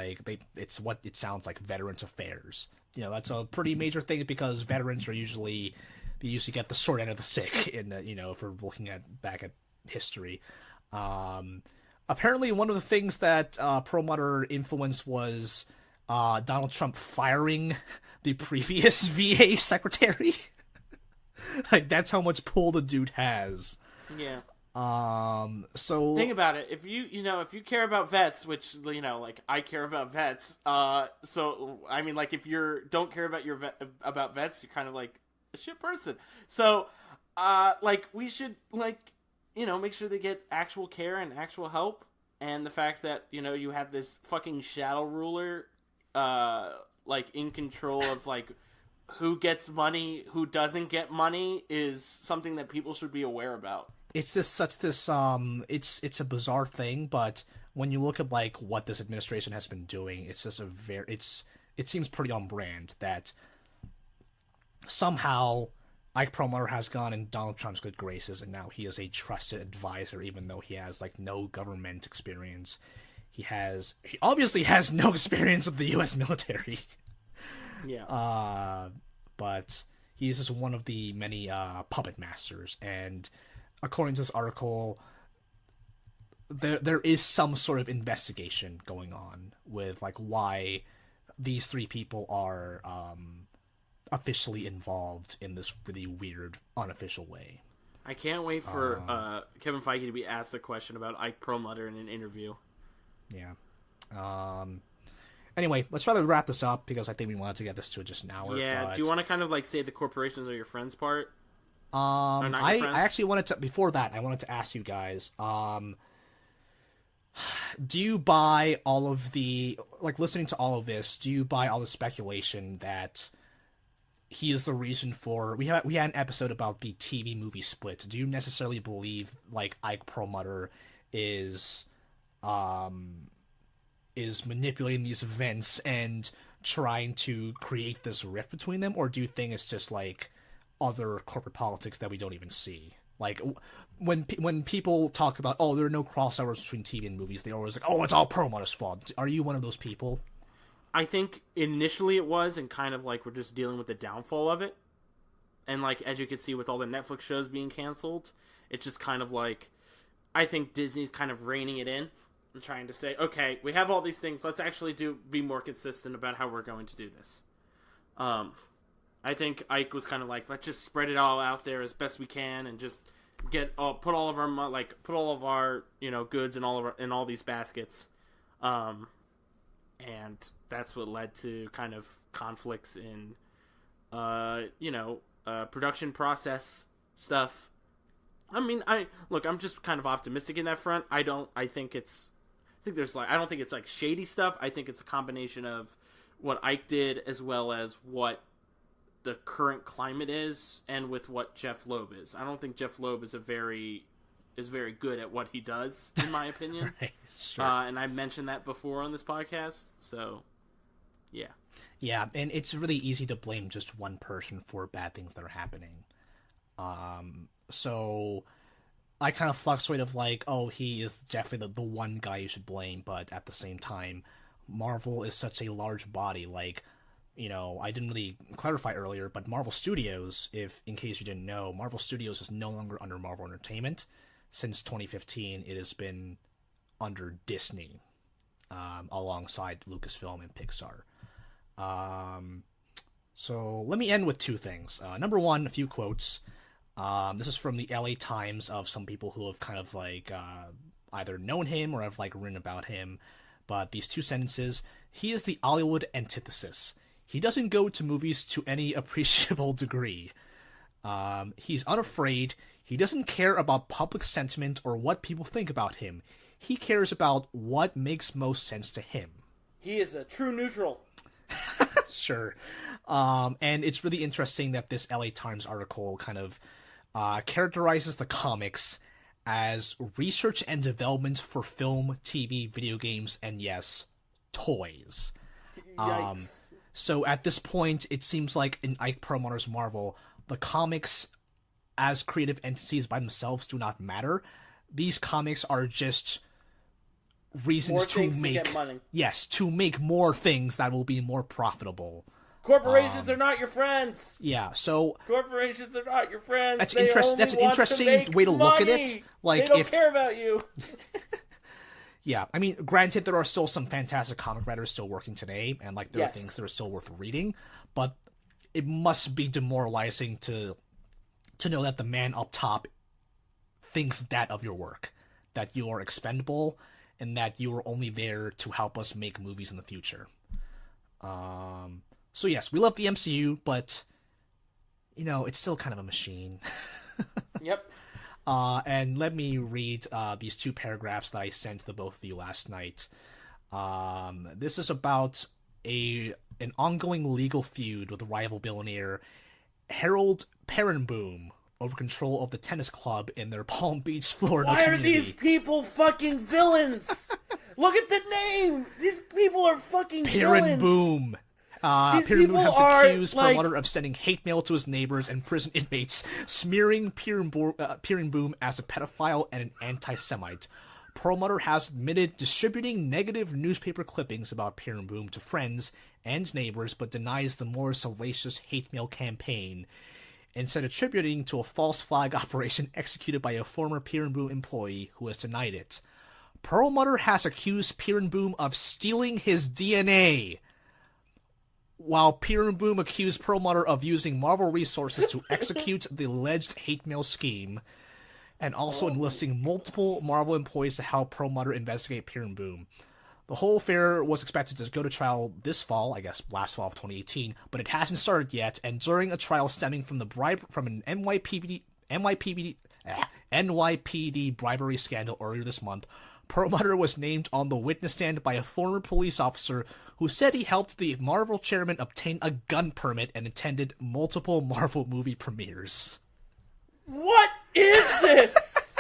it's what it sounds like, Veterans Affairs. You know, that's a pretty major thing because veterans are usually get the short end of the stick in the, you know, if we're looking back at history. Apparently, one of the things that Perlmutter influenced was Donald Trump firing the previous VA secretary. Like, that's how much pull the dude has. Yeah. So think about it. If you care about vets, which, you know, like, I care about vets. So I mean, like, if you don't care about about vets, you're kind of like a shit person. So, like, we should, like, you know, make sure they get actual care and actual help. And the fact that, you know, you have this fucking shadow ruler, like, in control of, like, who gets money, who doesn't get money, is something that people should be aware about. It's it's a bizarre thing, but when you look at, like, what this administration has been doing, it's just it seems pretty on brand that somehow Ike Perlmutter has gone in Donald Trump's good graces, and now he is a trusted advisor, even though he has, like, no government experience. He obviously has no experience with the U.S. military. Yeah. But he is just one of the many puppet masters, and according to this article, there is some sort of investigation going on with, like, why these 3 people are officially involved in this really weird, unofficial way. I can't wait for Kevin Feige to be asked a question about Ike Perlmutter in an interview. Yeah. Anyway, let's try to wrap this up because I think we wanted to get this to just an hour. Yeah. But... do you want to kind of, like, say the corporations are your friends part? I actually wanted to, before that, I wanted to ask you guys, do you buy all of the, like, listening to all of this, do you buy all the speculation that he is the reason for, we had an episode about the TV movie split. Do you necessarily believe, like, Ike Perlmutter is manipulating these events and trying to create this rift between them, or do you think it's just, like, other corporate politics that we don't even see? Like, when people talk about, oh, there are no crossovers between TV and movies, they always like, oh, it's all Perlmutter's fault. Are you one of those people? I think initially it was, and kind of, like, we're just dealing with the downfall of it. And, like, as you can see with all the Netflix shows being canceled, it's just kind of like, I think Disney's kind of reining it in and trying to say, okay, we have all these things, let's actually be more consistent about how we're going to do this. I I think Ike was kind of like, let's just spread it all out there as best we can and just put all of our goods in all these baskets, and that's what led to kind of conflicts in production process stuff. I mean, I'm just kind of optimistic in that front. I don't think it's like shady stuff. I think it's a combination of what Ike did as well as what the current climate is, and with what Jeff Loeb is. I don't think Jeff Loeb is very good at what he does, in my opinion. Right, sure. And I've mentioned that before on this podcast, so yeah. Yeah, and it's really easy to blame just one person for bad things that are happening. So I kind of fluctuate of like, oh, he is definitely the one guy you should blame, but at the same time, Marvel is such a large body, like, I didn't really clarify earlier, but Marvel Studios, in case you didn't know, Marvel Studios is no longer under Marvel Entertainment. Since 2015, it has been under Disney, alongside Lucasfilm and Pixar. So let me end with two things. Number one, a few quotes. This is from the LA Times of some people who have kind of like either known him or have like written about him. But these two sentences: he is the Hollywood antithesis. He doesn't go to movies to any appreciable degree. He's unafraid. He doesn't care about public sentiment or what people think about him. He cares about what makes most sense to him. He is a true neutral. Sure. And it's really interesting that this LA Times article kind of characterizes the comics as research and development for film, TV, video games, and yes, toys. Yikes. So at this point, it seems like in Ike Perlmutter's Marvel, the comics as creative entities by themselves do not matter. These comics are just reasons to make money. Yes, to make more things that will be more profitable. Corporations are not your friends. Yeah, so corporations are not your friends. That's an interesting way to look at it. Like, they don't care about you. Yeah, I mean, granted, there are still some fantastic comic writers still working today, and like there are things that are still worth reading, but it must be demoralizing to know that the man up top thinks that of your work, that you are expendable, and that you are only there to help us make movies in the future. So yes, we love the MCU, but it's still kind of a machine. Yep. And let me read these two paragraphs that I sent to both of you last night. This is about an ongoing legal feud with rival billionaire Harold Perrenboom over control of the tennis club in their Palm Beach, Florida community. Why are these people fucking villains? Look at the name! These people are fucking villains! Perrenboom. Perrenboom has accused Perlmutter of sending hate mail to his neighbors and prison inmates, smearing Perrenboom as a pedophile and an anti-Semite. Perlmutter has admitted distributing negative newspaper clippings about Perrenboom to friends and neighbors, but denies the more salacious hate mail campaign, instead attributing to a false flag operation executed by a former Perrenboom employee who has denied it. Perlmutter has accused Perrenboom of stealing his DNA, while Perrenboom accused Perlmutter of using Marvel resources to execute the alleged hate mail scheme, and also enlisting multiple Marvel employees to help Perlmutter investigate Perrenboom. The whole affair was expected to go to trial this fall, I guess last fall of 2018, but it hasn't started yet, and during a trial stemming from an NYPD bribery scandal earlier this month, Perlmutter was named on the witness stand by a former police officer who said he helped the Marvel chairman obtain a gun permit and attended multiple Marvel movie premieres. What is this?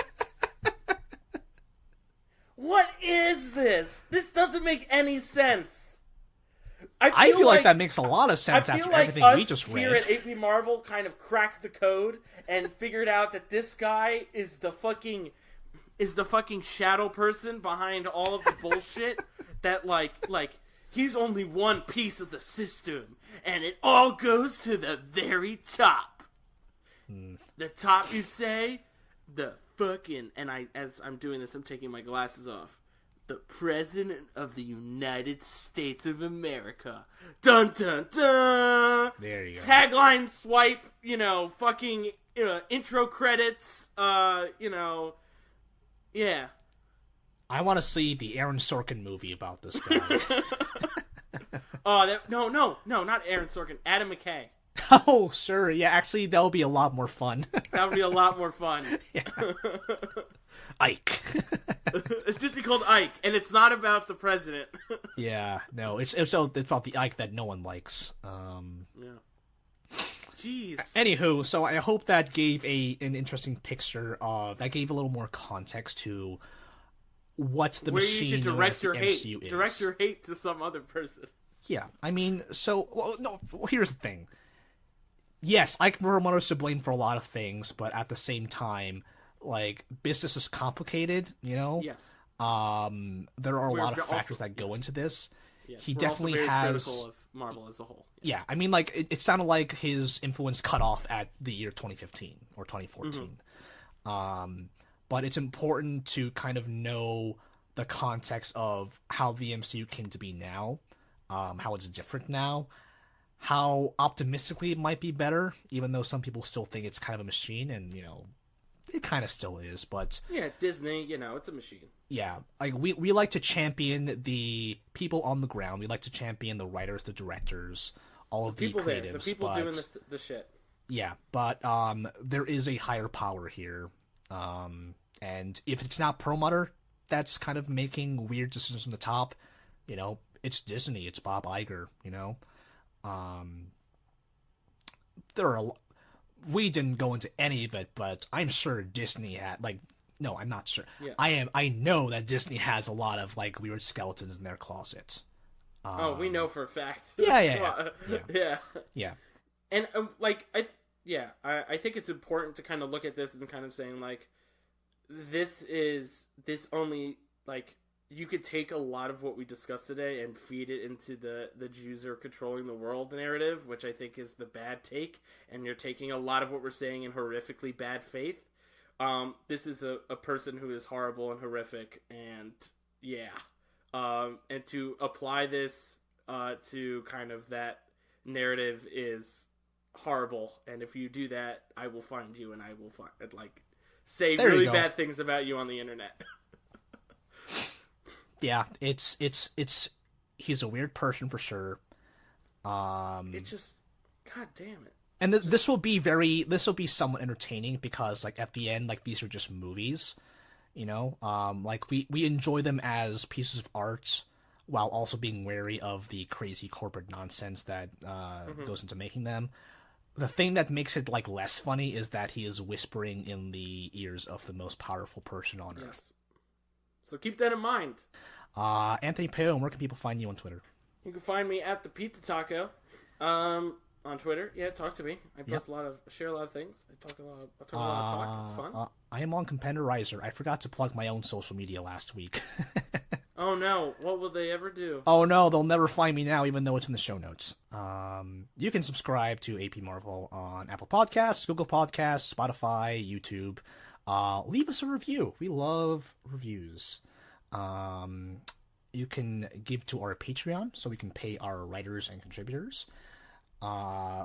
What is this? This doesn't make any sense. I feel like that makes a lot of sense after everything we just read. Here at AP Marvel kind of cracked the code and figured out that this guy is the fucking shadow person behind all of the bullshit. That like he's only one piece of the system, and it all goes to the very top. The top, you say? The fucking... And as I'm doing this, I'm taking my glasses off. the President of the United States of America. Dun dun dun! There you go. Tagline swipe, fucking intro credits, yeah. I want to see the Aaron Sorkin movie about this guy. No, not Aaron Sorkin. Adam McKay. Oh, sure. Yeah, actually, that'll be a lot more fun. That would be a lot more fun. Yeah. Ike. It'd just be called Ike, and it's not about the president. Yeah, no, it's about the Ike that no one likes. Yeah. Jeez. Anywho, so I hope that gave an interesting picture that gave a little more context to what the Where machine you should direct your hate. MCU is. Direct your hate to some other person. Yeah, I mean, here's the thing. Yes, Ike Perlmutter's to blame for a lot of things, but at the same time, like, business is complicated, Yes. There are a lot of factors that go into this. Yes. He We're definitely also very has critical of Marvel as a whole. Yeah, I mean, like, it sounded like his influence cut off at the year 2015 or 2014. But it's important to kind of know the context of how the MCU came to be now, how it's different now, how optimistically it might be better, even though some people still think it's kind of a machine, and, it kind of still is, but... Yeah, Disney, it's a machine. Yeah, like, we like to champion the people on the ground. We like to champion the writers, the directors, all of the creatives. The people doing the shit. Yeah, but there is a higher power here. And if it's not Perlmutter that's kind of making weird decisions from the top, it's Disney, it's Bob Iger, There are we didn't go into any of it, but I'm sure Disney had, no, I'm not sure. Yeah. I know that Disney has a lot of, weird skeletons in their closet. We know for a fact. Yeah. Yeah. And, I think it's important to kind of look at this and kind of saying, you could take a lot of what we discussed today and feed it into the Jews are controlling the world narrative, which I think is the bad take, and you're taking a lot of what we're saying in horrifically bad faith. This is a person who is horrible and horrific, and and to apply this to kind of that narrative is horrible, and if you do that, I will find you and I will say really bad things about you on the internet. Yeah, it's he's a weird person for sure. It's just, god damn it. And this will be somewhat entertaining because at the end, these are just movies, we enjoy them as pieces of art while also being wary of the crazy corporate nonsense that goes into making them. The thing that makes it less funny is that he is whispering in the ears of the most powerful person on earth. So keep that in mind. Anthony Peon, where can people find you on Twitter? You can find me at the Pizza Taco. On Twitter. Yeah, talk to me. I share a lot of things. I talk a lot of talk. It's fun. I am on Compenderizer. I forgot to plug my own social media last week. Oh no, what will they ever do? Oh no, they'll never find me now, even though it's in the show notes. You can subscribe to AP Marvel on Apple Podcasts, Google Podcasts, Spotify, YouTube. Leave us a review. We love reviews. You can give to our Patreon so we can pay our writers and contributors.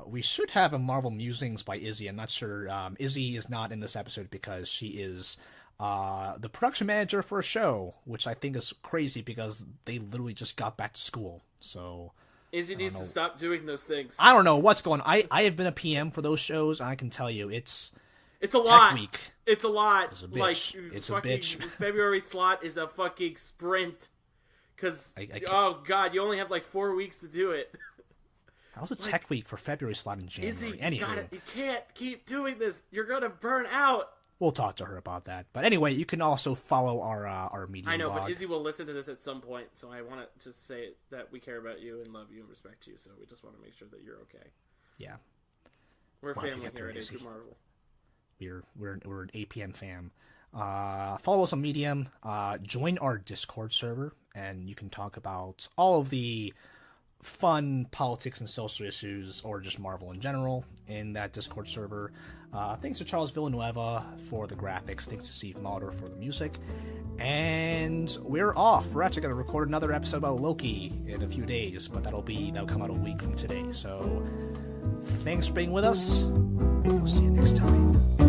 We should have a Marvel Musings by Izzy. I'm not sure. Izzy is not in this episode because she is the production manager for a show, which I think is crazy because they literally just got back to school. So Izzy needs to stop doing those things. I don't know what's going on. I have been a PM for those shows, and I can tell you it's a lot. Tech Week. It's a lot. It's a bitch. It's a bitch. February slot is a fucking sprint. Because, oh god, you only have 4 weeks to do it. How's a Tech Week for February slot in January? Izzy, Anywho, you can't keep doing this. You're gonna burn out. We'll talk to her about that. But anyway, you can also follow our Medium I know, blog. but Izzy will listen to this at some point, so I want to just say that we care about you and love you and respect you, so we just want to make sure that you're okay. Yeah. We're a family here at AP Marvel. We're an APM fam. Follow us on Medium. Join our Discord server, and you can talk about all of the fun politics and social issues, or just Marvel in general, in that Discord server. Thanks to Charles Villanueva for the graphics. Thanks to Steve Malder for the music. And we're off. We're actually going to record another episode about Loki in a few days, but that'll come out a week from today. So thanks for being with us. We'll see you next time.